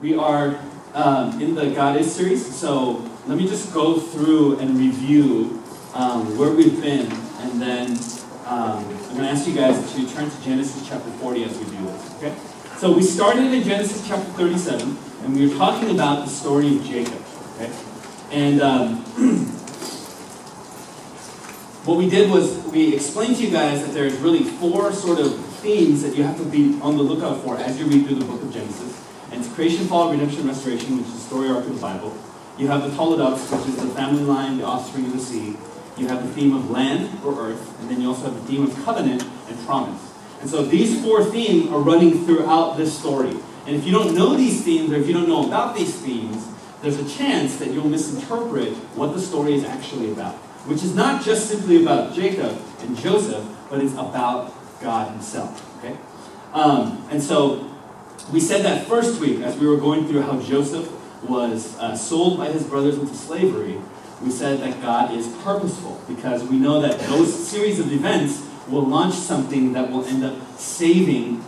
We are in the God Is series, so let me just go through and review where we've been, and then I'm going to ask you guys to turn to Genesis chapter 40 as we do this, okay? So we started in Genesis chapter 37, and we were talking about the story of Jacob, okay? And what we did was we explained to you guys that there's really four sort of themes that you have to be on the lookout for as you read through the book of Genesis. And it's creation, fall, redemption, restoration, which is the story arc of the Bible. You have the Toledox, which is the family line, the offspring of the seed. You have the theme of land or earth, and then you also have the theme of covenant and promise. And so these four themes are running throughout this story. And if you don't know these themes, or if you don't know about these themes, there's a chance that you'll misinterpret what the story is actually about. Which is not just simply about Jacob and Joseph, but it's about God himself. Okay? And so we said that first week, as we were going through how Joseph was sold by his brothers into slavery, we said that God is purposeful, because we know that those series of events will launch something that will end up saving,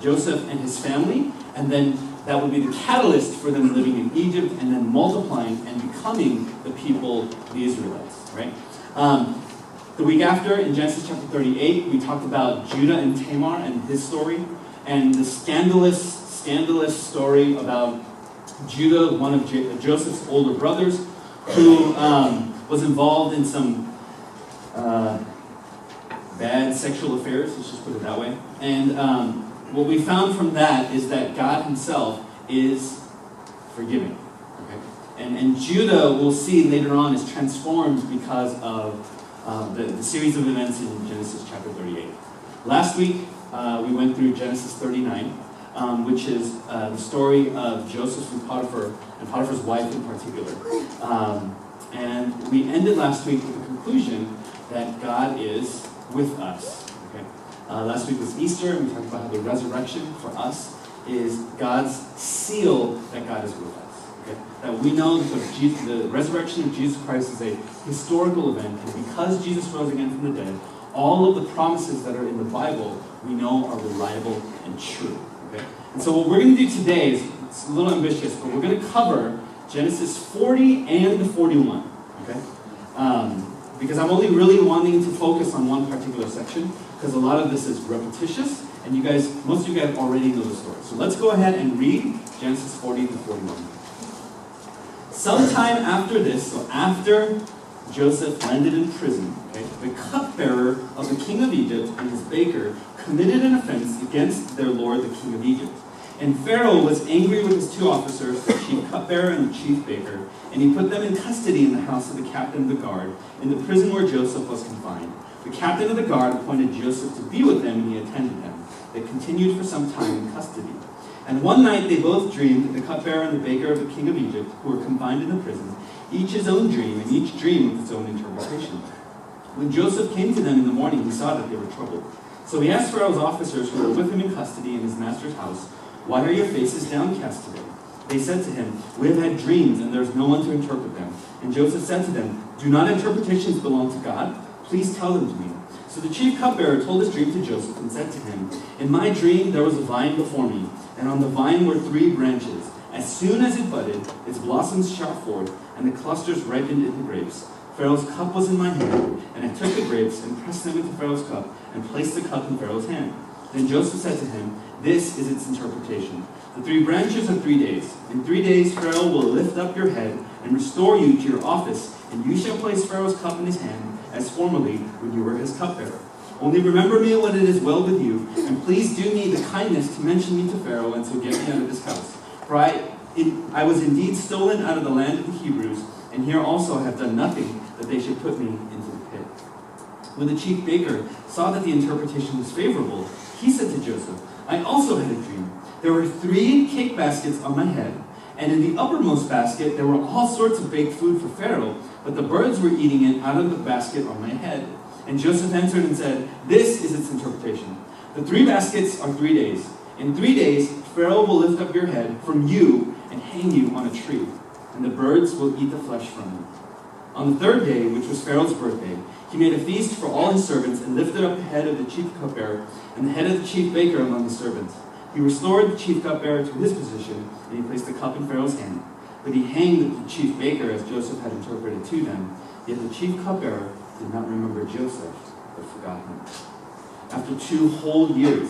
Joseph and his family, and then that would be the catalyst for them living in Egypt and then multiplying and becoming the people, the Israelites, right? The week after, in Genesis chapter 38, we talked about Judah and Tamar and his story, and the scandalous story about Judah, one of Joseph's older brothers, who was involved in some bad sexual affairs, let's just put it that way. And what we found from that is that God himself is forgiving. Okay? And Judah, we'll see later on, is transformed because of the series of events in Genesis chapter 38. Last week, we went through Genesis 39, which is the story of Joseph and Potiphar, and Potiphar's wife in particular. And we ended last week with the conclusion that God is with us. Okay? Last week was Easter, and we talked about how the resurrection for us is God's seal that God is with us. Okay? That we know that the resurrection of Jesus Christ is a historical event, and because Jesus rose again from the dead, all of the promises that are in the Bible we know are reliable and true. Okay? And so what we're going to do today is, it's a little ambitious, but we're going to cover Genesis 40 and 41. Okay? Because I'm only really wanting to focus on one particular section, because a lot of this is repetitious, and most of you guys already know the story. So let's go ahead and read Genesis 40 to 41. Sometime after this, so after Joseph landed in prison, the cupbearer of the king of Egypt and his baker committed an offense against their lord, the king of Egypt. And Pharaoh was angry with his two officers, the chief cupbearer and the chief baker, and he put them in custody in the house of the captain of the guard, in the prison where Joseph was confined. The captain of the guard appointed Joseph to be with them, and he attended them. They continued for some time in custody. And one night they both dreamed, the cupbearer and the baker of the king of Egypt, who were confined in the prison, each his own dream, and each dream with its own interpretation. When Joseph came to them in the morning, he saw that they were troubled. So he asked Pharaoh's officers who were with him in custody in his master's house, "Why are your faces downcast today?" They said to him, "We have had dreams, and there is no one to interpret them." And Joseph said to them, "Do not interpretations belong to God? Please tell them to me." So the chief cupbearer told his dream to Joseph and said to him, "In my dream there was a vine before me, and on the vine were 3 branches. As soon as it budded, its blossoms shot forth, and the clusters ripened into grapes. Pharaoh's cup was in my hand, and I took the grapes and pressed them into Pharaoh's cup, and placed the cup in Pharaoh's hand." Then Joseph said to him, "This is its interpretation. The 3 branches are 3 days. In 3 days Pharaoh will lift up your head and restore you to your office, and you shall place Pharaoh's cup in his hand, as formerly when you were his cupbearer. Only remember me when it is well with you, and please do me the kindness to mention me to Pharaoh, and so get me out of his house. For I was indeed stolen out of the land of the Hebrews, and here also have done nothing that they should put me into the pit." When the chief baker saw that the interpretation was favorable, he said to Joseph, "I also had a dream. There were 3 cake baskets on my head, and in the uppermost basket there were all sorts of baked food for Pharaoh, but the birds were eating it out of the basket on my head." And Joseph answered and said, "This is its interpretation. The 3 baskets are 3 days. In 3 days Pharaoh will lift up your head from you and hang you on a tree, and the birds will eat the flesh from you." On the 3rd day, which was Pharaoh's birthday, he made a feast for all his servants and lifted up the head of the chief cupbearer and the head of the chief baker among the servants. He restored the chief cupbearer to his position, and he placed the cup in Pharaoh's hand. But he hanged the chief baker as Joseph had interpreted to them. Yet the chief cupbearer did not remember Joseph, but forgot him. After 2 whole years,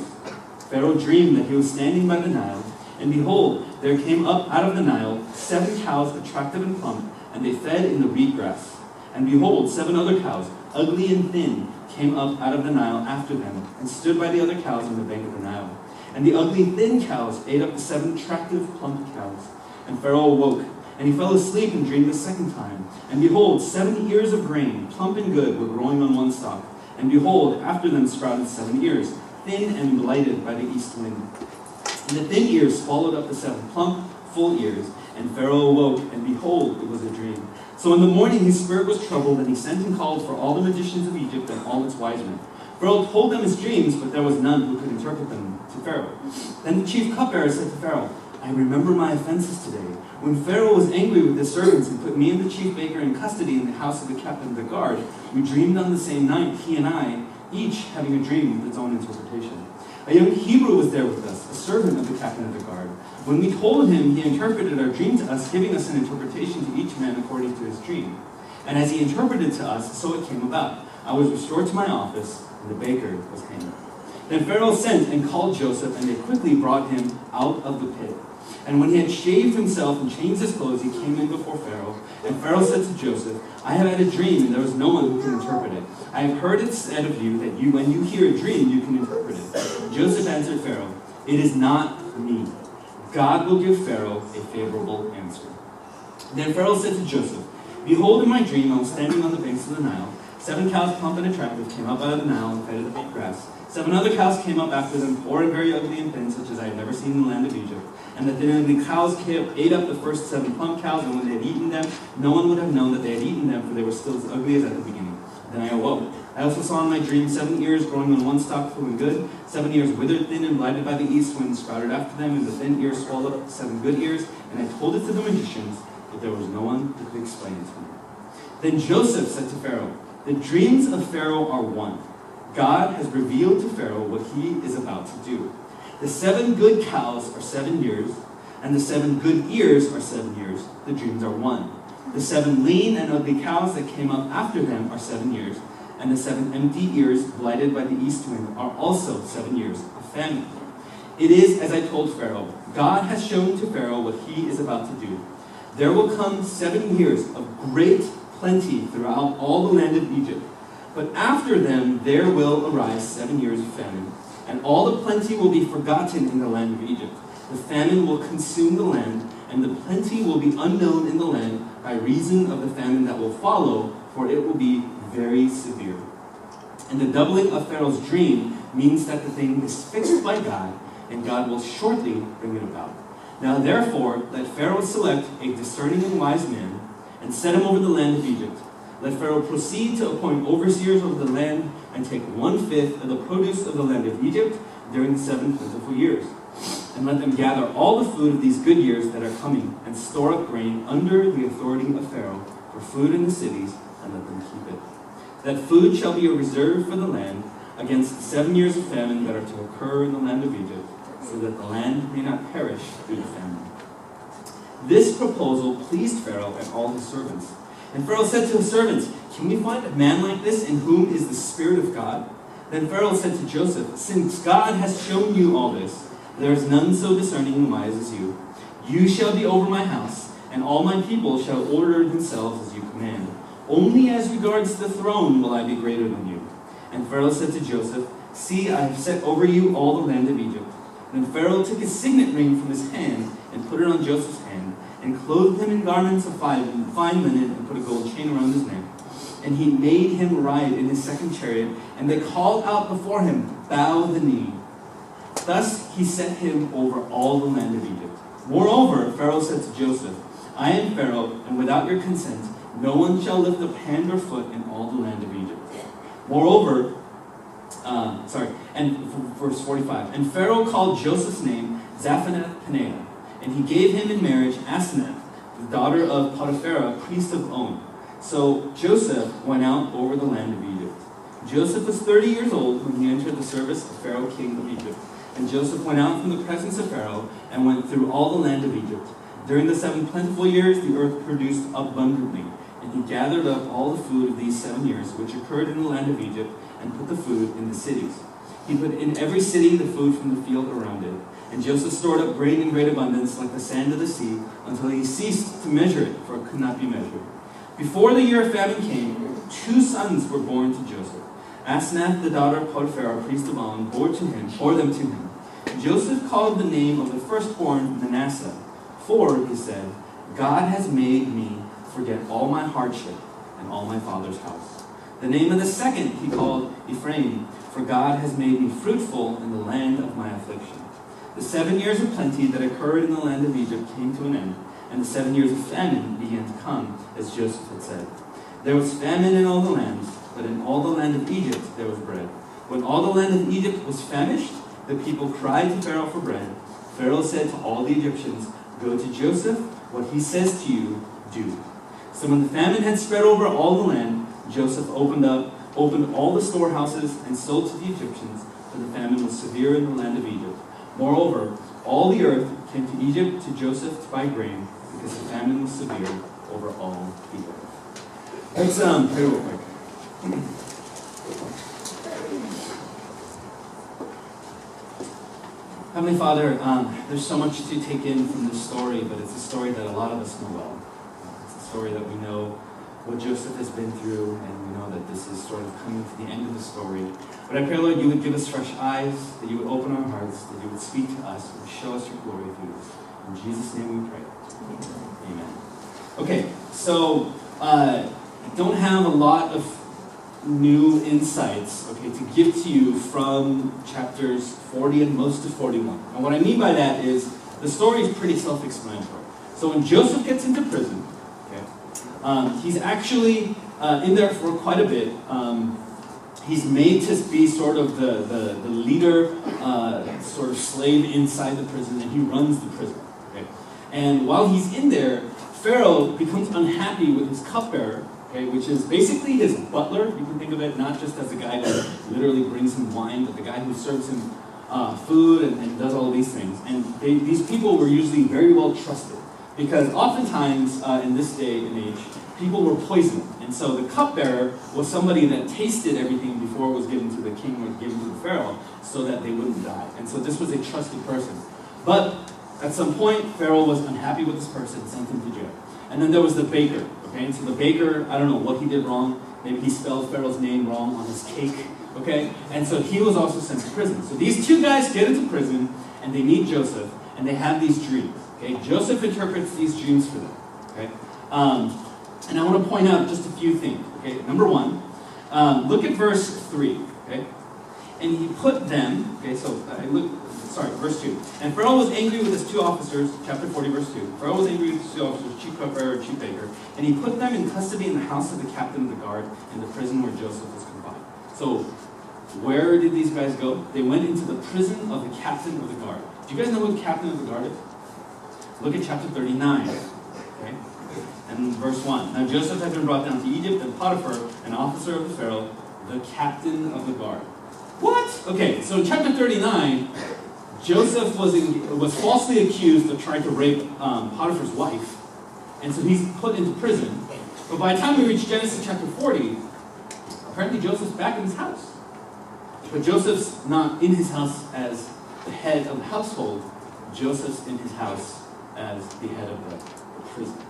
Pharaoh dreamed that he was standing by the Nile, and behold, there came up out of the Nile 7 cows attractive and plump, and they fed in the reed grass. And behold, 7 other cows, ugly and thin, came up out of the Nile after them, and stood by the other cows on the bank of the Nile. And the ugly thin cows ate up the 7 attractive plump cows. And Pharaoh awoke, and he fell asleep and dreamed the second time. And behold, 7 ears of grain, plump and good, were growing on one stalk. And behold, after them sprouted 7 ears, thin and blighted by the east wind. And the thin ears swallowed up the 7 plump, full ears. And Pharaoh awoke, and behold, it was a dream. So in the morning his spirit was troubled, and he sent and called for all the magicians of Egypt and all its wise men. Pharaoh told them his dreams, but there was none who could interpret them to Pharaoh. Then the chief cupbearer said to Pharaoh, I remember my offenses today. When Pharaoh was angry with his servants and put me and the chief baker in custody in the house of the captain of the guard, we dreamed on the same night, he and I, each having a dream with its own interpretation. A young Hebrew was there with us, a servant of the captain of the guard. When we told him, he interpreted our dream to us, giving us an interpretation to each man according to his dream. And as he interpreted to us, so it came about. I was restored to my office, and the baker was hanged. Then Pharaoh sent and called Joseph, and they quickly brought him out of the pit. And when he had shaved himself and changed his clothes, he came in before Pharaoh. And Pharaoh said to Joseph, I have had a dream, and there is no one who can interpret it. I have heard it said of you that when you hear a dream, you can interpret it. Joseph answered Pharaoh, it is not me. God will give Pharaoh a favorable answer. Then Pharaoh said to Joseph, behold, in my dream I was standing on the banks of the Nile. 7 cows, plump and attractive, came up out of the Nile and fed at the reed grass. 7 other cows came up after them, poor and very ugly and thin, such as I had never seen in the land of Egypt. And the thin and ugly cows ate up the first 7 plump cows, and when they had eaten them, no one would have known that they had eaten them, for they were still as ugly as at the beginning. Then I awoke. I also saw in my dream 7 ears growing on one stalk, full and good. 7 ears withered, thin, and blighted by the east wind sprouted after them, and the thin ears swallowed up the 7 good ears. And I told it to the magicians, but there was no one who could explain it to me. Then Joseph said to Pharaoh, the dreams of Pharaoh are one. God has revealed to Pharaoh what he is about to do. The 7 good cows are 7 years, and the 7 good ears are 7 years. The dreams are one. The 7 lean and ugly cows that came up after them are 7 years, and the 7 empty ears blighted by the east wind are also 7 years of famine. It is as I told Pharaoh. God has shown to Pharaoh what he is about to do. There will come 7 years of great plenty throughout all the land of Egypt. But after them there will arise 7 years of famine, and all the plenty will be forgotten in the land of Egypt. The famine will consume the land, and the plenty will be unknown in the land by reason of the famine that will follow, for it will be very severe. And the doubling of Pharaoh's dream means that the thing is fixed by God, and God will shortly bring it about. Now therefore, let Pharaoh select a discerning and wise man, and set him over the land of Egypt. Let Pharaoh proceed to appoint overseers over the land, and take 1/5 of the produce of the land of Egypt during the 7 plentiful years. And let them gather all the food of these good years that are coming, and store up grain under the authority of Pharaoh for food in the cities, and let them keep it. That food shall be a reserve for the land against the 7 years of famine that are to occur in the land of Egypt, so that the land may not perish through the famine. This proposal pleased Pharaoh and all his servants. And Pharaoh said to his servants, can we find a man like this in whom is the Spirit of God? Then Pharaoh said to Joseph, since God has shown you all this, there is none so discerning and wise as you. You shall be over my house, and all my people shall order themselves as you command. Only as regards the throne will I be greater than you. And Pharaoh said to Joseph, see, I have set over you all the land of Egypt. Then Pharaoh took his signet ring from his hand and put it on Joseph's hand, and clothed him in garments of fine linen, and put a gold chain around his neck. And he made him ride in his second chariot, and they called out before him, bow the knee. Thus he set him over all the land of Egypt. Moreover, Pharaoh said to Joseph, I am Pharaoh, and without your consent, no one shall lift up hand or foot in all the land of Egypt. Moreover, verse 45, and Pharaoh called Joseph's name Zaphenath-Paneah, and he gave him in marriage Asenath, the daughter of Potiphera, priest of On. So Joseph went out over the land of Egypt. Joseph was 30 years old when he entered the service of Pharaoh, king of Egypt. And Joseph went out from the presence of Pharaoh and went through all the land of Egypt. During the 7 plentiful years, the earth produced abundantly. And he gathered up all the food of these 7 years, which occurred in the land of Egypt, and put the food in the cities. He put in every city the food from the field around it. And Joseph stored up grain in great abundance, like the sand of the sea, until he ceased to measure it, for it could not be measured. Before the year of famine came, 2 sons were born to Joseph. Asenath, the daughter of Potiphar, priest of On, bore them to him. Joseph called the name of the firstborn Manasseh, for, he said, God has made me forget all my hardship and all my father's house. The name of the second he called Ephraim, for God has made me fruitful in the land of my affliction. The 7 years of plenty that occurred in the land of Egypt came to an end, and the 7 years of famine began to come, as Joseph had said. There was famine in all the lands, but in all the land of Egypt there was bread. When all the land of Egypt was famished, the people cried to Pharaoh for bread. Pharaoh said to all the Egyptians, "Go to Joseph, what he says to you, do." So when the famine had spread over all the land, Joseph opened all the storehouses and sold to the Egyptians, for the famine was severe in the land of Egypt. Moreover, all the earth came to Egypt to Joseph to buy grain, because the famine was severe over all the earth. Let's pray real quick. Heavenly Father, there's so much to take in from this story, but it's a story that a lot of us know well. It's a story that we know what Joseph has been through, and we know that this is sort of coming to the end of the story. But I pray, Lord, you would give us fresh eyes, that you would open our hearts, that you would speak to us, and show us your glory through this. In Jesus' name we pray. Amen. Okay, so I don't have a lot of new insights, okay, to give to you from chapters 40 and most of 41. And what I mean by that is the story is pretty self-explanatory. So when Joseph gets into prison, okay, he's actually in there for quite a bit. He's made to be sort of the leader, sort of slave inside the prison, and he runs the prison. Okay? And while he's in there, Pharaoh becomes unhappy with his cupbearer, okay, which is basically his butler. You can think of it not just as the guy who literally brings him wine, but the guy who serves him food and does all these things. And these people were usually very well trusted, because oftentimes in this day and age, people were poisoned. And so the cupbearer was somebody that tasted everything before it was given to the king or given to the pharaoh, so that they wouldn't die. And so this was a trusted person. But at some point, Pharaoh was unhappy with this person, sent him to jail. And then there was the baker. Okay, and so the baker, I don't know what he did wrong. Maybe he spelled Pharaoh's name wrong on his cake. Okay, and so he was also sent to prison. So these two guys get into prison, and they meet Joseph, and they have these dreams. Okay, Joseph interprets these dreams for them. Okay, and I want to point out just a few things. Okay, number one, look at verse 3. Okay, and he put them. Okay, so verse 2. And Pharaoh was angry with his 2 officers, chapter 40, verse 2. Pharaoh was angry with his 2 officers, chief cupbearer and chief baker, and he put them in custody in the house of the captain of the guard in the prison where Joseph was confined. So, where did these guys go? They went into the prison of the captain of the guard. Do you guys know what the captain of the guard is? Look at chapter 39. Okay? And verse 1. Now Joseph had been brought down to Egypt, and Potiphar, an officer of the Pharaoh, the captain of the guard. What? Okay, so in chapter 39, Joseph was falsely accused of trying to rape Potiphar's wife, and so he's put into prison. But by the time we reach Genesis chapter 40, apparently Joseph's back in his house. But Joseph's not in his house as the head of the household. Joseph's in his house as the head of the prison.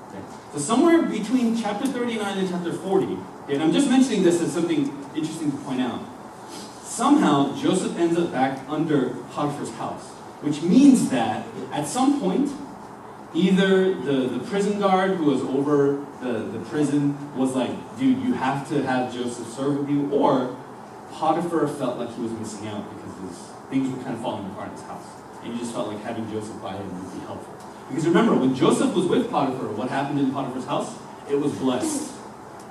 Okay. So somewhere between chapter 39 and chapter 40, and I'm just mentioning this as something interesting to point out, somehow Joseph ends up back under Potiphar's house, which means that at some point, either the prison guard who was over the prison was like, dude, you have to have Joseph serve with you, or Potiphar felt like he was missing out because things were kind of falling apart in his house, and he just felt like having Joseph by him would be helpful. Because remember, when Joseph was with Potiphar, what happened in Potiphar's house? It was blessed.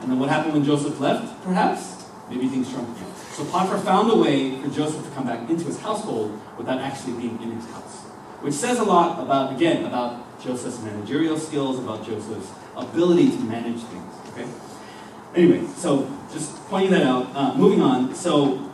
And then what happened when Joseph left, perhaps? Maybe things shrunk again. So Potiphar found a way for Joseph to come back into his household without actually being in his house. Which says a lot about Joseph's managerial skills, about Joseph's ability to manage things. Okay? Anyway, so just pointing that out. Moving on. So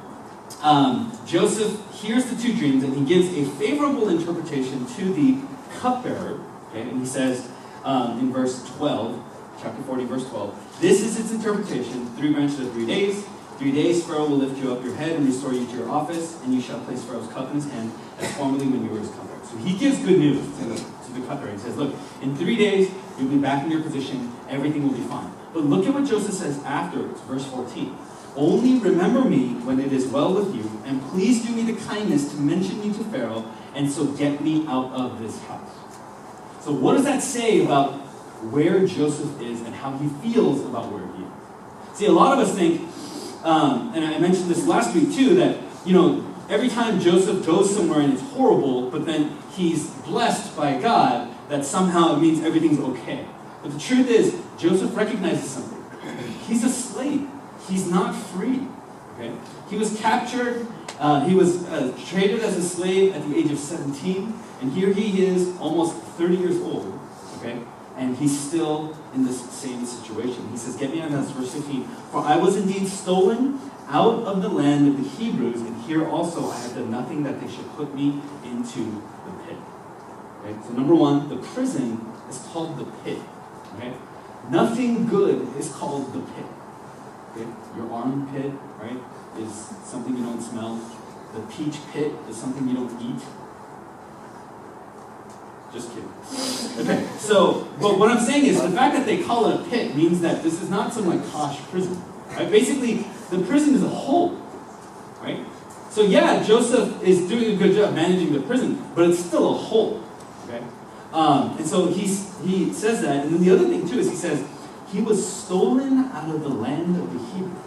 Joseph, hears the two dreams, and he gives a favorable interpretation to the cupbearer. Okay? And he says in verse 12, chapter 40, verse 12, this is its interpretation, 3 branches of 3 days. 3 days Pharaoh will lift you up your head and restore you to your office, and you shall place Pharaoh's cup in his hand as formerly when you were his cupbearer. So he gives good news to the cupbearer. He says, look, in 3 days, you'll be back in your position, everything will be fine. But look at what Joseph says afterwards, verse 14. Only remember me when it is well with you, and please do me the kindness to mention me to Pharaoh, and so get me out of this house. So what does that say about where Joseph is and how he feels about where he is? See, a lot of us think, and I mentioned this last week too, that, every time Joseph goes somewhere and it's horrible, but then he's blessed by God, that somehow it means everything's okay. But the truth is, Joseph recognizes something. He's a slave. He's not free. Okay? He was captured. He was traded as a slave at the age of 17. And here he is, almost 30 years old. Okay? And he's still in this same situation. He says, get me out of this, verse 15. For I was indeed stolen out of the land of the Hebrews, and here also I have done nothing that they should put me into the pit. Okay? So number one, the prison is called the pit. Okay? Nothing good is called the pit. Okay? Your armpit, right, is something you don't smell. The peach pit is something you don't eat. Just kidding. Okay, so, but what I'm saying is, the fact that they call it a pit means that this is not some posh prison. Right? Basically, the prison is a hole. Right? So yeah, Joseph is doing a good job managing the prison, but it's still a hole. Okay? And so he says that, and then the other thing too is he says, he was stolen out of the land of the Hebrews.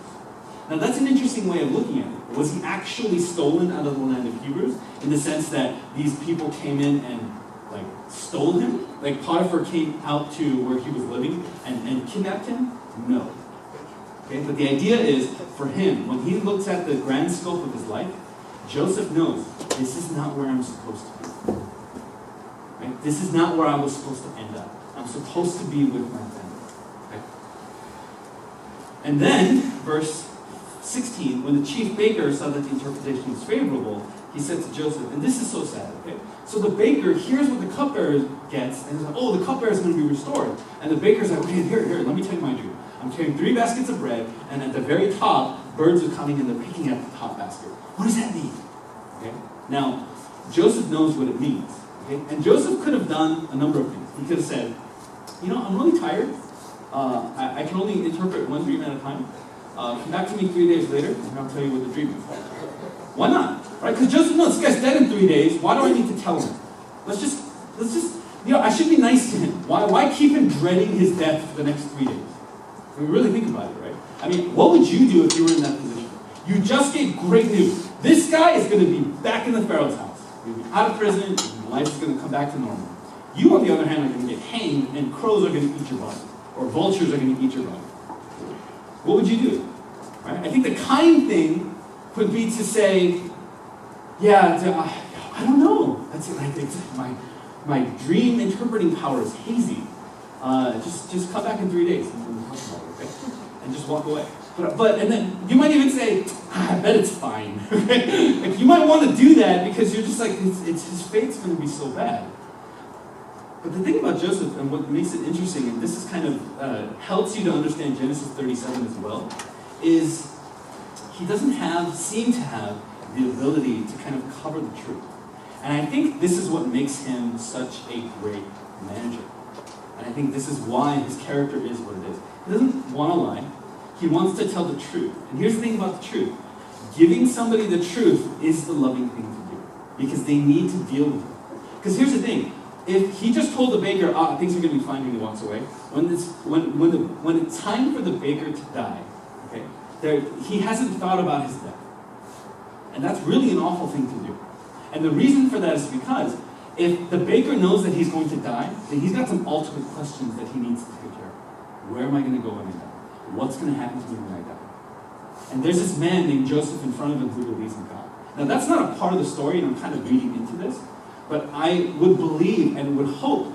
Now that's an interesting way of looking at it. Was he actually stolen out of the land of Hebrews in the sense that these people came in and stole him? Like Potiphar came out to where he was living and kidnapped him? No. Okay, but the idea is, for him, when he looks at the grand scope of his life, Joseph knows, this is not where I'm supposed to be. Right? This is not where I was supposed to end up. I'm supposed to be with my family. Okay? And then, verse 16, when the chief baker saw that the interpretation was favorable, he said to Joseph, and this is so sad, okay? So the baker hears what the cupbearer gets, and he's like, oh, the cupbearer is going to be restored. And the baker's like, okay, here, let me tell you my dream. I'm carrying 3 baskets of bread, and at the very top, birds are coming and they're picking at the top basket. What does that mean? Okay? Now, Joseph knows what it means. Okay? And Joseph could have done a number of things. He could have said, I'm really tired. I can only interpret one dream at a time. Come back to me 3 days later, and I'll tell you what the dream is. Why not? Right? Because Joseph knows this guy's dead in 3 days. Why do I need to tell him? Let's just, I should be nice to him. Why keep him dreading his death for the next 3 days? I mean, really think about it, right? I mean, what would you do if you were in that position? You just gave great news. This guy is going to be back in the Pharaoh's house. He'll be out of prison, and life is going to come back to normal. You, on the other hand, are going to get hanged, and crows are going to eat your body. Or vultures are going to eat your body. What would you do? Right? I think the kind thing would be to say, I don't know. That's my dream interpreting power is hazy. Just come back in 3 days and talk about it, okay? And just walk away. But and then you might even say, I bet it's fine. Okay? You might want to do that because you're just it's his fate's going to be so bad. But the thing about Joseph, and what makes it interesting, and this is kind of helps you to understand Genesis 37 as well, is he doesn't seem to have the ability to kind of cover the truth. And I think this is what makes him such a great manager. And I think this is why his character is what it is. He doesn't want to lie. He wants to tell the truth. And here's the thing about the truth. Giving somebody the truth is the loving thing to do. Because they need to deal with it. Because here's the thing. If he just told the baker, things are going to be fine when he walks away, when it's time for the baker to die, okay, he hasn't thought about his death. And that's really an awful thing to do. And the reason for that is because if the baker knows that he's going to die, then he's got some ultimate questions that he needs to take care of. Where am I going to go when I die? What's going to happen to me when I die? And there's this man named Joseph in front of him who believes in God. Now that's not a part of the story, and I'm kind of reading into this, but I would believe and would hope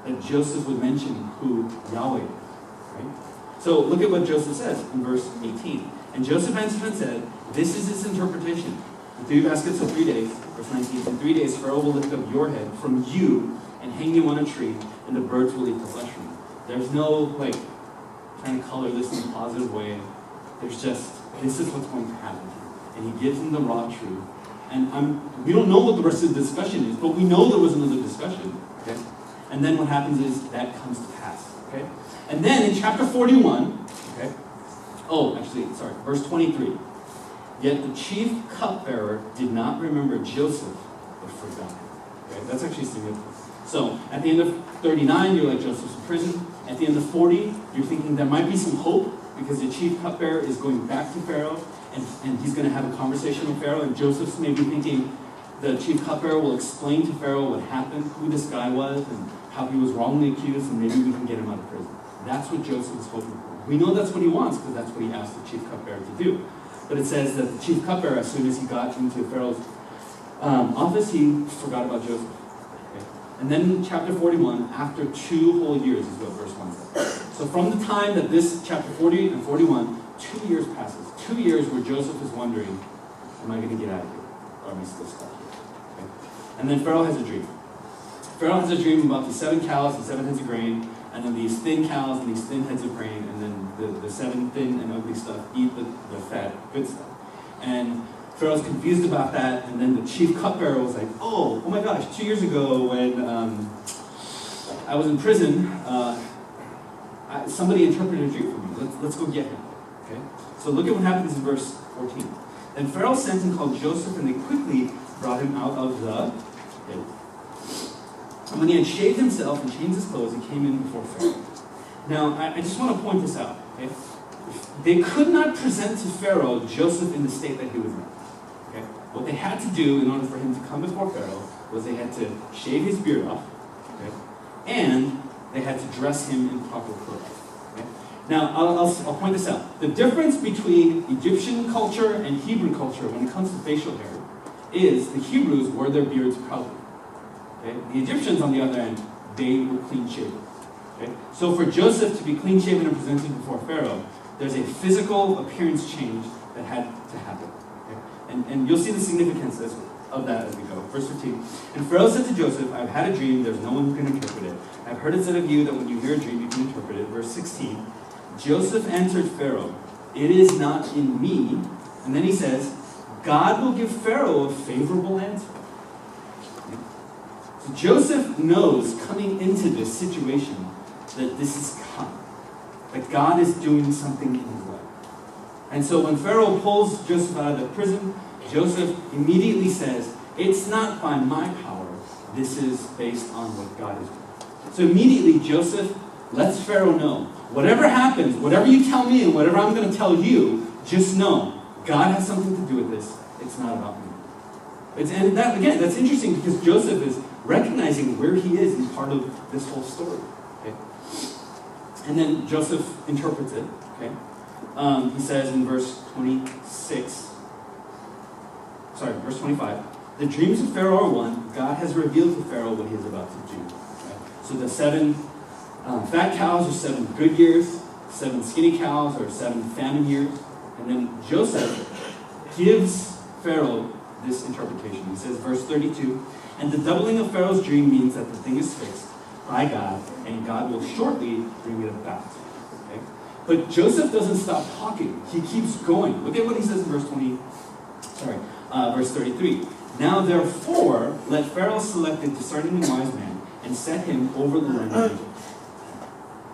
that Joseph would mention who Yahweh is. Right? So look at what Joseph says in verse 18. And Joseph answered and said, this is its interpretation. In 3 baskets of 3 days, verse 19, in 3 days Pharaoh will lift up your head from you and hang you on a tree, and the birds will eat the flesh from you. There's no, trying to color this in a positive way. There's just, this is what's going to happen. And he gives them the raw truth. And we don't know what the rest of the discussion is, but we know there was another discussion. Okay? And then what happens is that comes to pass. Okay? And then in chapter 41, okay? Verse 23. Yet the chief cupbearer did not remember Joseph, but forgot him. Okay? That's actually significant. So at the end of 39, you're like, Joseph's in prison. At the end of 40, you're thinking there might be some hope because the chief cupbearer is going back to Pharaoh and he's going to have a conversation with Pharaoh. And Joseph's maybe thinking the chief cupbearer will explain to Pharaoh what happened, who this guy was, and how he was wrongly accused, and maybe we can get him out of prison. That's what Joseph is hoping for. We know that's what he wants because that's what he asked the chief cupbearer to do. But it says that the chief cupbearer, as soon as he got into Pharaoh's office, he forgot about Joseph. And then in chapter 41, after 2 whole years is what verse 1 says. So from the time that this chapter 40 and 41, 2 years passes. 2 years where Joseph is wondering, am I going to get out of here? Or am I still stuck here? Okay? And then Pharaoh has a dream. Pharaoh has a dream about the 7 cows and 7 heads of grain, and then these thin cows and these thin heads of grain, and then the 7 thin and ugly stuff eat the fat, good stuff. And Pharaoh's confused about that, and then the chief cupbearer was like, oh my gosh, 2 years ago when I was in prison, somebody interpreted a dream for me. Let's go get him. Okay? So look at what happens in verse 14. Then Pharaoh sent and called Joseph, and they quickly brought him out of the pit. And when he had shaved himself and changed his clothes, he came in before Pharaoh. Now, I just want to point this out. Okay? They could not present to Pharaoh Joseph in the state that he was in. Okay? What they had to do in order for him to come before Pharaoh was they had to shave his beard off, okay? And they had to dress him in proper clothes. Okay? Now, I'll point this out. The difference between Egyptian culture and Hebrew culture when it comes to facial hair is the Hebrews wore their beards proudly. Okay? The Egyptians, on the other hand, they were clean shaven. Okay? So for Joseph to be clean shaven and presented before Pharaoh, there's a physical appearance change that had to happen. And you'll see the significance of that as we go. Verse 15. And Pharaoh said to Joseph, I've had a dream, there's no one who can interpret it. I've heard it said of you that when you hear a dream, you can interpret it. Verse 16. Joseph answered Pharaoh, it is not in me. And then he says, God will give Pharaoh a favorable answer. So Joseph knows coming into this situation that this is God. That God is doing something in his life. And so when Pharaoh pulls Joseph out of the prison, Joseph immediately says, it's not by my power, this is based on what God is doing. So immediately Joseph lets Pharaoh know, whatever happens, whatever you tell me and whatever I'm going to tell you, just know, God has something to do with this. It's not about me. And that, again, that's interesting because Joseph is recognizing where he is in part of this whole story. Okay? And then Joseph interprets it. Okay? He says in verse 25, the dreams of Pharaoh are one. God has revealed to Pharaoh what he is about to do. Okay? So the 7 fat cows are 7 good years, 7 skinny cows are 7 famine years. And then Joseph gives Pharaoh this interpretation. He says, verse 32, and the doubling of Pharaoh's dream means that the thing is fixed by God, and God will shortly bring it about. Okay? But Joseph doesn't stop talking. He keeps going. Look at what he says in verse 33. Now therefore, let Pharaoh select a discerning and wise man, and set him over the land of Egypt.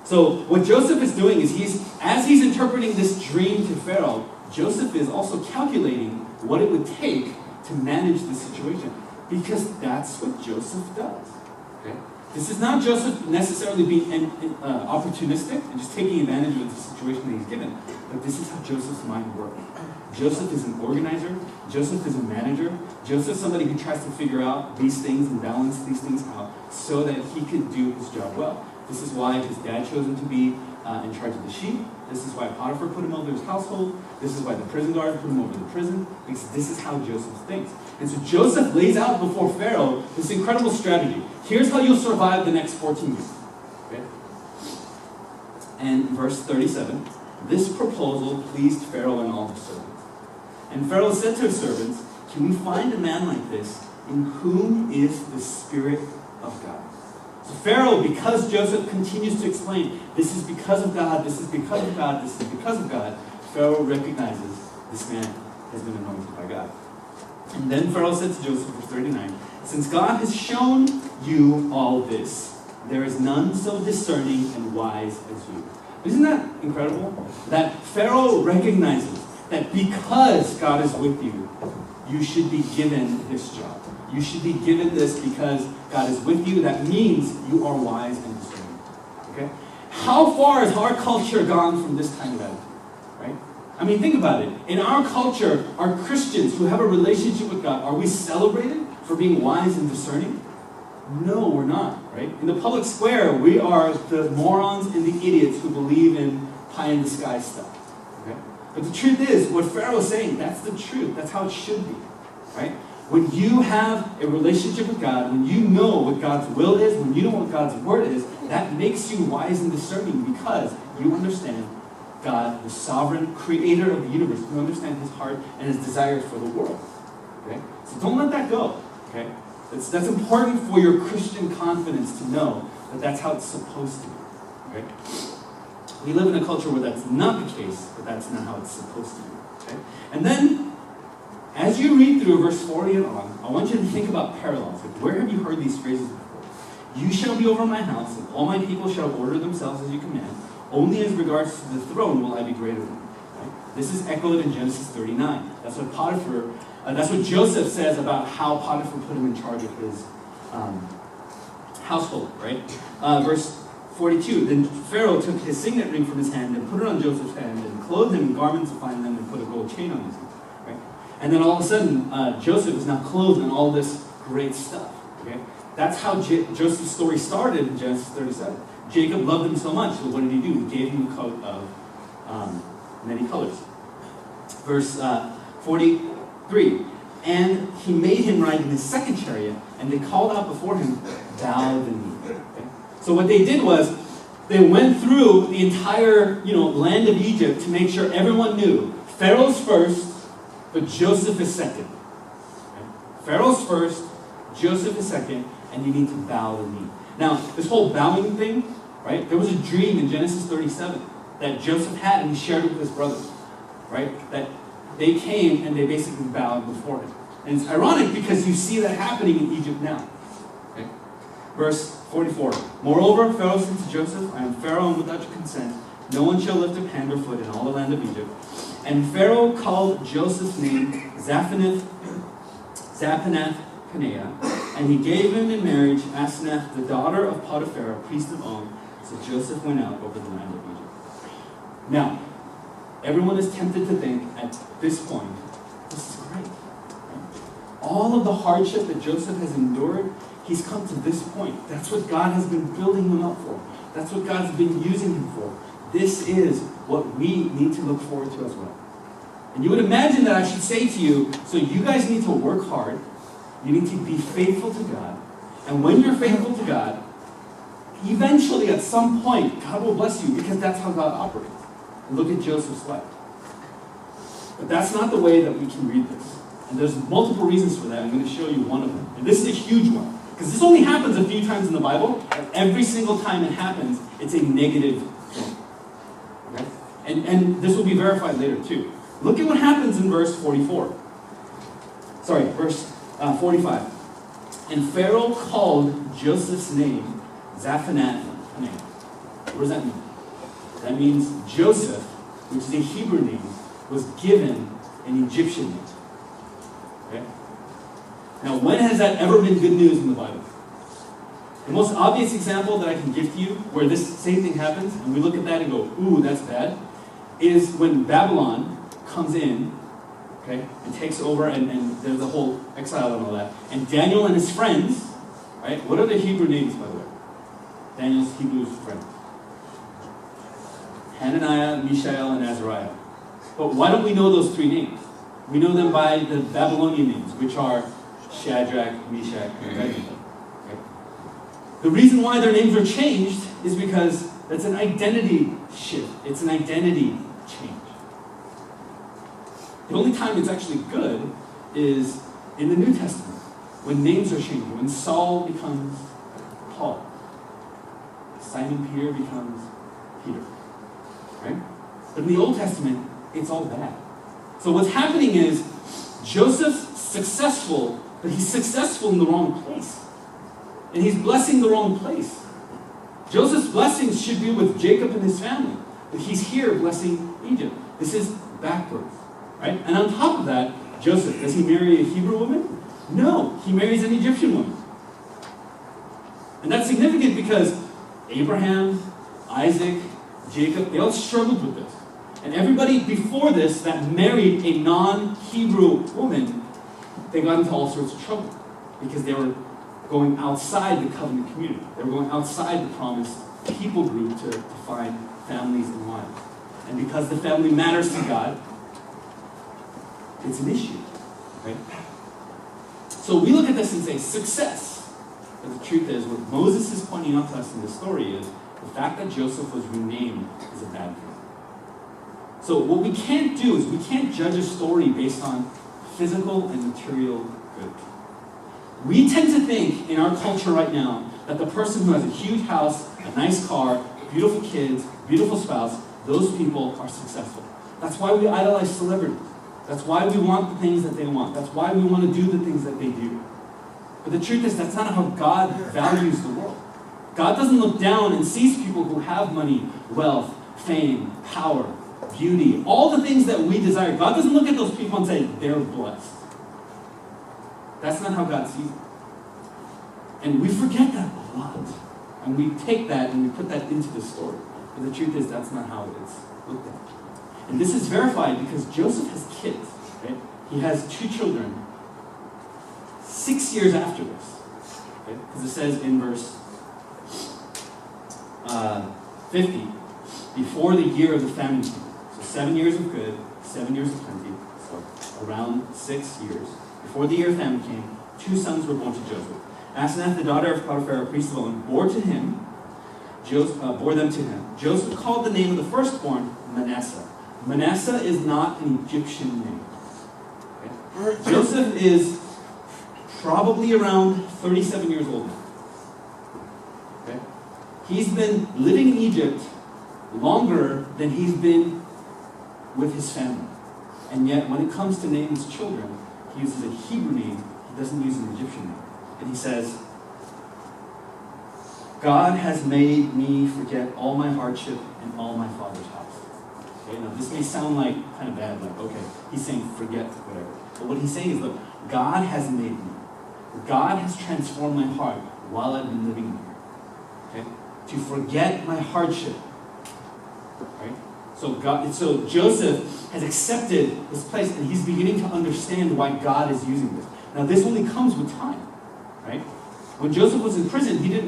So what Joseph is doing is as he's interpreting this dream to Pharaoh, Joseph is also calculating what it would take to manage the situation. Because that's what Joseph does. Okay? This is not Joseph necessarily being opportunistic and just taking advantage of the situation that he's given. But this is how Joseph's mind works. Joseph is an organizer. Joseph is a manager. Joseph is somebody who tries to figure out these things and balance these things out so that he can do his job well. This is why his dad chose him to be in charge of the sheep. This is why Potiphar put him over his household. This is why the prison guard put him over the prison. Because this is how Joseph thinks. And so Joseph lays out before Pharaoh this incredible strategy. Here's how you'll survive the next 14 years. Okay? And verse 37, this proposal pleased Pharaoh and all his servants. And Pharaoh said to his servants, can we find a man like this in whom is the Spirit of God? So Pharaoh, because Joseph continues to explain, this is because of God, this is because of God, this is because of God, Pharaoh recognizes this man has been anointed by God. And then Pharaoh said to Joseph, verse 39, since God has shown you all this, there is none so discerning and wise as you. Isn't that incredible? That Pharaoh recognizes that because God is with you, you should be given this job. You should be given this because God is with you. That means you are wise and discerning. Okay? How far has our culture gone from this kind of attitude? Right? I mean, think about it. In our culture, are Christians who have a relationship with God, are we celebrated for being wise and discerning? No, we're not, right? In the public square, we are the morons and the idiots who believe in pie-in-the-sky stuff, okay? But the truth is, what Pharaoh is saying, that's the truth. That's how it should be, right? When you have a relationship with God, when you know what God's will is, when you know what God's word is, that makes you wise and discerning because you understand God, the sovereign creator of the universe. You understand his heart and his desires for the world, okay? So don't let that go, okay? That's important for your Christian confidence to know that that's how it's supposed to be. Okay? We live in a culture where that's not the case, but that's not how it's supposed to be. Okay? And then, as you read through verse 40 and on, I want you to think about parallels. Like, where have you heard these phrases before? You shall be over my house, and all my people shall order themselves as you command. Only as regards to the throne will I be greater than you. Okay? This is echoed in Genesis 39. That's what Potiphar. That's what Joseph says about how Potiphar put him in charge of his household, right? Verse 42, then Pharaoh took his signet ring from his hand and put it on Joseph's hand and clothed him in garments of fine linen and put a gold chain on his hand, right? And then all of a sudden, Joseph is now clothed in all this great stuff, okay? That's how Joseph's story started in Genesis 37. Jacob loved him so much, so what did he do? He gave him a coat of many colors. Verse 43, and he made him ride in his second chariot, and they called out before him, bow the knee. Okay? So what they did was, they went through the entire land of Egypt to make sure everyone knew, Pharaoh's first, but Joseph is second. Okay? Pharaoh's first, Joseph is second, and you need to bow the knee. Now, this whole bowing thing, right? There was a dream in Genesis 37 that Joseph had, and he shared it with his brothers, right? That they came and they basically bowed before him. And it's ironic because you see that happening in Egypt now. Okay? Verse 44. Moreover, Pharaoh said to Joseph, I am Pharaoh, and without your consent, no one shall lift up hand or foot in all the land of Egypt. And Pharaoh called Joseph's name Zaphenath Paneah, and he gave him in marriage Asenath, the daughter of Potiphar, priest of On. So Joseph went out over the land of Egypt. Now, everyone is tempted to think at this point, this is great. All of the hardship that Joseph has endured, he's come to this point. That's what God has been building him up for. That's what God's been using him for. This is what we need to look forward to as well. And you would imagine that I should say to you, so you guys need to work hard. You need to be faithful to God. And when you're faithful to God, eventually at some point, God will bless you because that's how God operates. And look at Joseph's life. But that's not the way that we can read this. And there's multiple reasons for that. I'm going to show you one of them. And this is a huge one. Because this only happens a few times in the Bible. And every single time it happens, it's a negative thing. Okay? And this will be verified later too. Look at what happens in verse 44. Verse 45. And Pharaoh called Joseph's name Zaphenath Paneah. What does that mean? That means Joseph, which is a Hebrew name, was given an Egyptian name. Okay? Now, when has that ever been good news in the Bible? The most obvious example that I can give to you where this same thing happens, and we look at that and go, ooh, that's bad, is when Babylon comes in, okay, and takes over, and there's a whole exile and all that. And Daniel and his friends, right? What are their Hebrew names, by the way? Daniel's Hebrew friends. Hananiah, Mishael, and Azariah. But why don't we know those three names? We know them by the Babylonian names, which are Shadrach, Meshach, and Abednego. Okay? The reason why their names are changed is because that's an identity shift. It's an identity change. The only time it's actually good is in the New Testament, when names are changed, when Saul becomes Paul, Simon Peter becomes Peter, right? But in the Old Testament, it's all bad. So what's happening is Joseph's successful, but he's successful in the wrong place. And he's blessing the wrong place. Joseph's blessings should be with Jacob and his family, but he's here blessing Egypt. This is backwards, right? And on top of that, Joseph, does he marry a Hebrew woman? No, he marries an Egyptian woman. And that's significant because Abraham, Isaac, Jacob, they all struggled with this. And everybody before this that married a non-Hebrew woman, they got into all sorts of trouble because they were going outside the covenant community. They were going outside the promised people group to find families and wives. And because the family matters to God, it's an issue, right? So we look at this and say, success. But the truth is, what Moses is pointing out to us in this story is the fact that Joseph was renamed is a bad thing. So what we can't do is we can't judge a story based on physical and material good. We tend to think in our culture right now that the person who has a huge house, a nice car, beautiful kids, beautiful spouse, those people are successful. That's why we idolize celebrities. That's why we want the things that they want. That's why we want to do the things that they do. But the truth is, that's not how God values the world. God doesn't look down and sees people who have money, wealth, fame, power, beauty, all the things that we desire. God doesn't look at those people and say, they're blessed. That's not how God sees them. And we forget that a lot. And we take that and we put that into the story. But the truth is, that's not how it's looked at. And this is verified because Joseph has kids, right? He has 2 children 6 years after this. Okay? Because it says in verse 50, before the year of the famine came. So 7 years of good, 7 years of plenty, so around 6 years. Before the year of famine came, 2 sons were born to Joseph. Asenath, the daughter of Potiphar, a priest of On, bore them to him. Joseph called the name of the firstborn Manasseh. Manasseh is not an Egyptian name. Okay? Joseph is probably around 37 years old now. Okay? He's been living in Egypt longer than he's been with his family. And yet, when it comes to naming his children, he uses a Hebrew name. He doesn't use an Egyptian name. And he says, God has made me forget all my hardship and all my father's house. Okay, now this may sound like kind of bad, like, okay, he's saying forget whatever. But what he's saying is, look, God has made me. God has transformed my heart while I've been living here. Okay? To forget my hardship. Right? So Joseph has accepted this place and he's beginning to understand why God is using this. Now this only comes with time. Right? When Joseph was in prison, he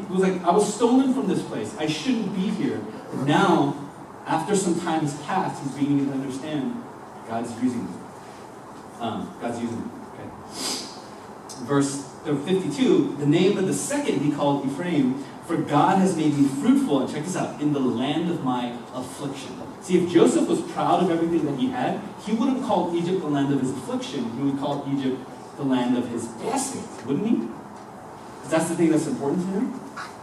was like, I was stolen from this place. I shouldn't be here. But now, after some time has passed, he's beginning to understand God's using me. God's using me. Okay? Verse 52, the name of the second he called Ephraim, for God has made me fruitful, and check this out, in the land of my affliction. See, if Joseph was proud of everything that he had, he wouldn't call Egypt the land of his affliction. He would call Egypt the land of his blessings, wouldn't he? Because that's the thing that's important to him.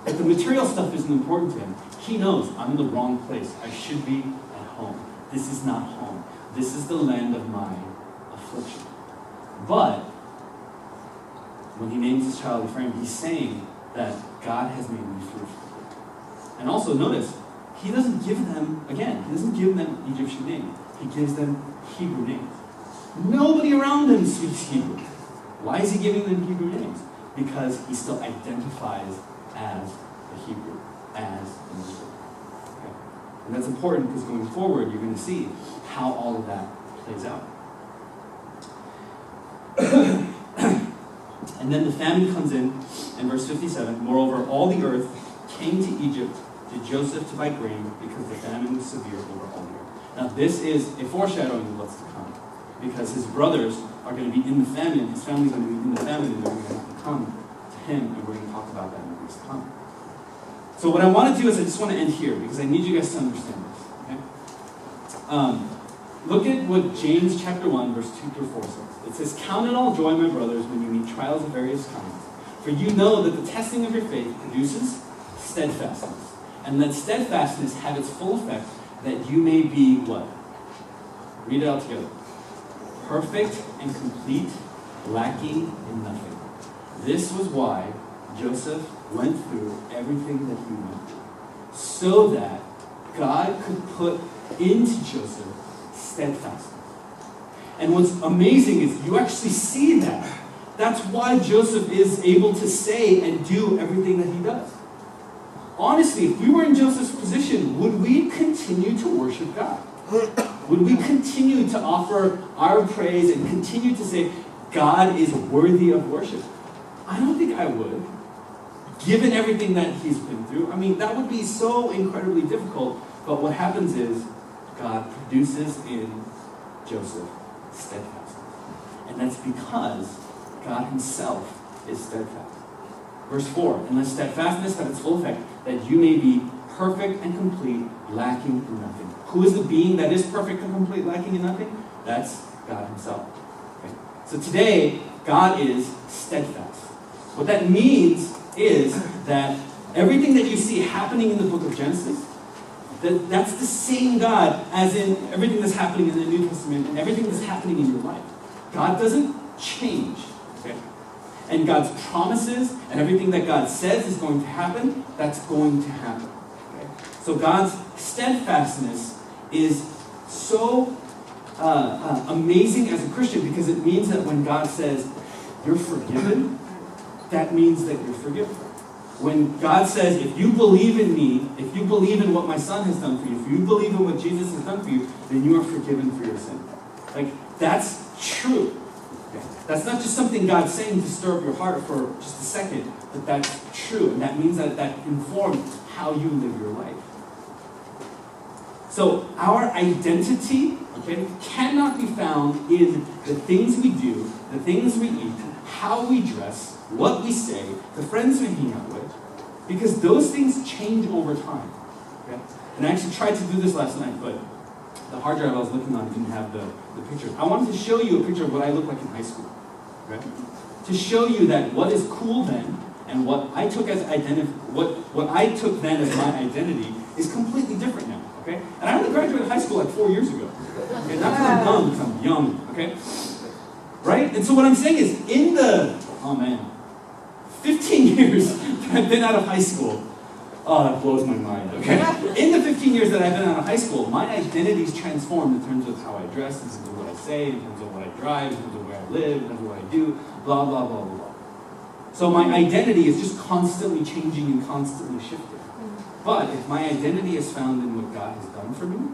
If the material stuff isn't important to him, he knows, I'm in the wrong place. I should be at home. This is not home. This is the land of my affliction. But when he names his child Ephraim, he's saying that God has made me fruitful. And also notice, he doesn't give them Egyptian names. He gives them Hebrew names. Nobody around him speaks Hebrew. Why is he giving them Hebrew names? Because he still identifies as a Hebrew, as an Israelite. Okay? And that's important because going forward, you're going to see how all of that plays out. And then the famine comes in verse 57, moreover, all the earth came to Egypt to Joseph to buy grain because the famine was severe over all the earth. Now this is a foreshadowing of what's to come. Because his brothers are going to be in the famine, his family's going to be in the famine, and they're going to have to come to him, and we're going to talk about that in the weeks to come. So what I want to do is I just want to end here, because I need you guys to understand this. Okay? Look at what James chapter 1, verse 2 through 4 says. It says, "Count it all joy, my brothers, when you meet trials of various kinds. For you know that the testing of your faith produces steadfastness. And let steadfastness have its full effect, that you may be" what? Read it out together. "Perfect and complete, lacking in nothing." This was why Joseph went through everything that he went through, so that God could put into Joseph steadfastness. And what's amazing is you actually see that. That's why Joseph is able to say and do everything that he does. Honestly, if we were in Joseph's position, would we continue to worship God? Would we continue to offer our praise and continue to say, God is worthy of worship? I don't think I would, given everything that he's been through. I mean, that would be so incredibly difficult. But what happens is, God produces in Joseph steadfastness. And that's because God himself is steadfast. Verse 4, "And let steadfastness have its full effect, that you may be perfect and complete, lacking in nothing." Who is the being that is perfect and complete, lacking in nothing? That's God himself. Okay? So today, God is steadfast. What that means is that everything that you see happening in the book of Genesis, that's the same God as in everything that's happening in the New Testament and everything that's happening in your life. God doesn't change. Okay? And God's promises and everything that God says is going to happen, that's going to happen. Okay? So God's steadfastness is so amazing as a Christian, because it means that when God says, "You're forgiven," that means that you're forgiven. When God says, "If you believe in me, if you believe in what my son has done for you, if you believe in what Jesus has done for you, then you are forgiven for your sin." Like, that's true. Okay? That's not just something God's saying to stir up your heart for just a second, but that's true. And that means that informs how you live your life. So our identity, okay, cannot be found in the things we do, the things we eat, how we dress, what we say, the friends we hang out with, because those things change over time. Okay? And I actually tried to do this last night, but the hard drive I was looking on didn't have the picture. I wanted to show you a picture of what I looked like in high school. Okay? To show you that what is cool then and what I took as what I took then as my identity is completely different now. Okay? And I only graduated high school like 4 years ago. Okay? Not because I'm dumb, because I'm young. Okay? Right? And so what I'm saying is, in the 15 years that I've been out of high school, oh, that blows my mind, okay? In the 15 years that I've been out of high school, my identity's transformed in terms of how I dress, in terms of what I say, in terms of what I drive, in terms of where I live, in terms of what I do, blah, blah, blah, blah, blah. So my identity is just constantly changing and constantly shifting. But if my identity is found in what God has done for me,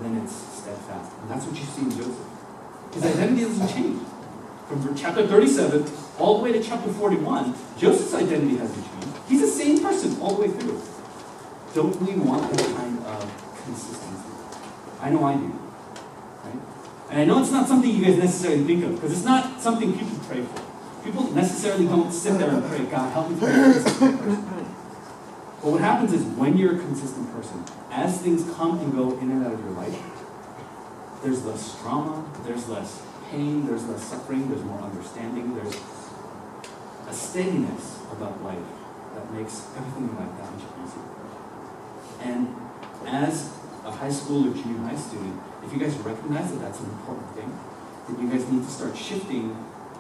then it's steadfast. And that's what you see in Joseph. His identity doesn't change. From chapter 37 all the way to chapter 41, Joseph's identity hasn't changed. He's the same person all the way through. Don't we want that kind of consistency? I know I do. Right? And I know it's not something you guys necessarily think of, because it's not something people pray for. People necessarily don't sit there and pray, "God, help me to be a consistent person." But what happens is, when you're a consistent person, as things come and go in and out of your life, there's less trauma, there's less pain, there's less suffering, there's more understanding, there's a steadiness about life that makes everything in life that much easier. And as a high school or junior high student, if you guys recognize that that's an important thing, then you guys need to start shifting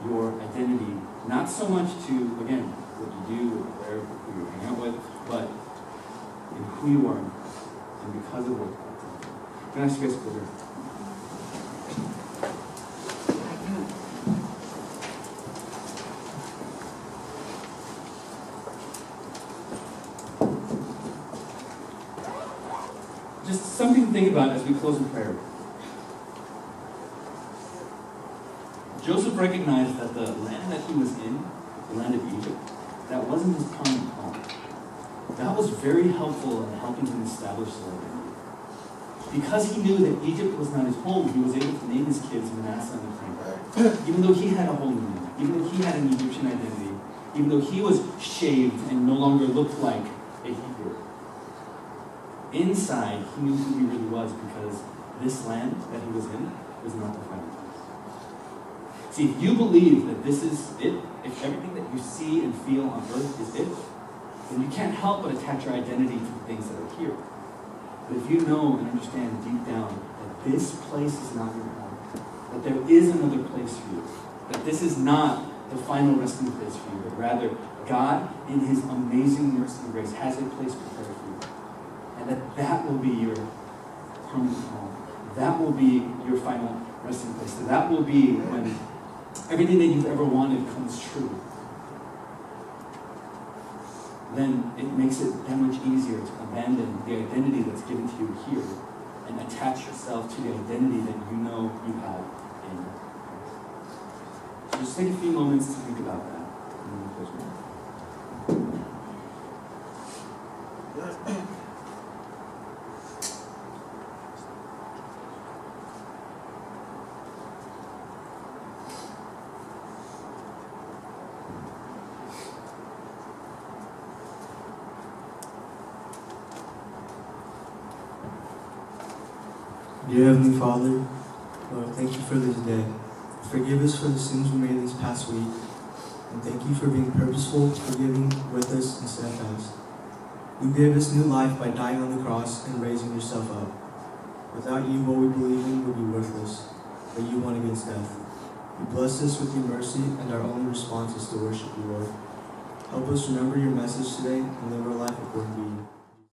your identity, not so much to, again, what you do, where who you hang out with, but in who you are and because of what God did. Can I ask you guys to close your eyes? Just something to think about as we close in prayer. Joseph recognized that the land that he was in, the land of Egypt, that wasn't his permanent home. That was very helpful in helping him establish his identity. Because he knew that Egypt was not his home, he was able to name his kids Manasseh and Ephraim. Even though he had a whole new name, even though he had an Egyptian identity, even though he was shaved and no longer looked like a Hebrew. Inside, he knew who he really was, because this land that he was in was not the final place. See, if you believe that this is it, if everything that you see and feel on earth is it, then you can't help but attach your identity to the things that are here. But if you know and understand deep down that this place is not your home, that there is another place for you, that this is not the final resting place for you, but rather God, in his amazing mercy and grace, has a place prepared for you. And that will be your permanent home. That will be your final resting place. That will be when everything that you've ever wanted comes true. Then it makes it that much easier to abandon the identity that's given to you here and attach yourself to the identity that you know you have in Christ. So just take a few moments to think about that. And then we'll close with that. Dear Heavenly Father, Lord, thank you for this day. Forgive us for the sins we made this past week, and thank you for being purposeful, forgiving, with us, and steadfast. You gave us new life by dying on the cross and raising yourself up. Without you, what we believe in would be worthless, but you won against death. You blessed us with your mercy, and our only response is to worship you, Lord. Help us remember your message today and live our life according to you.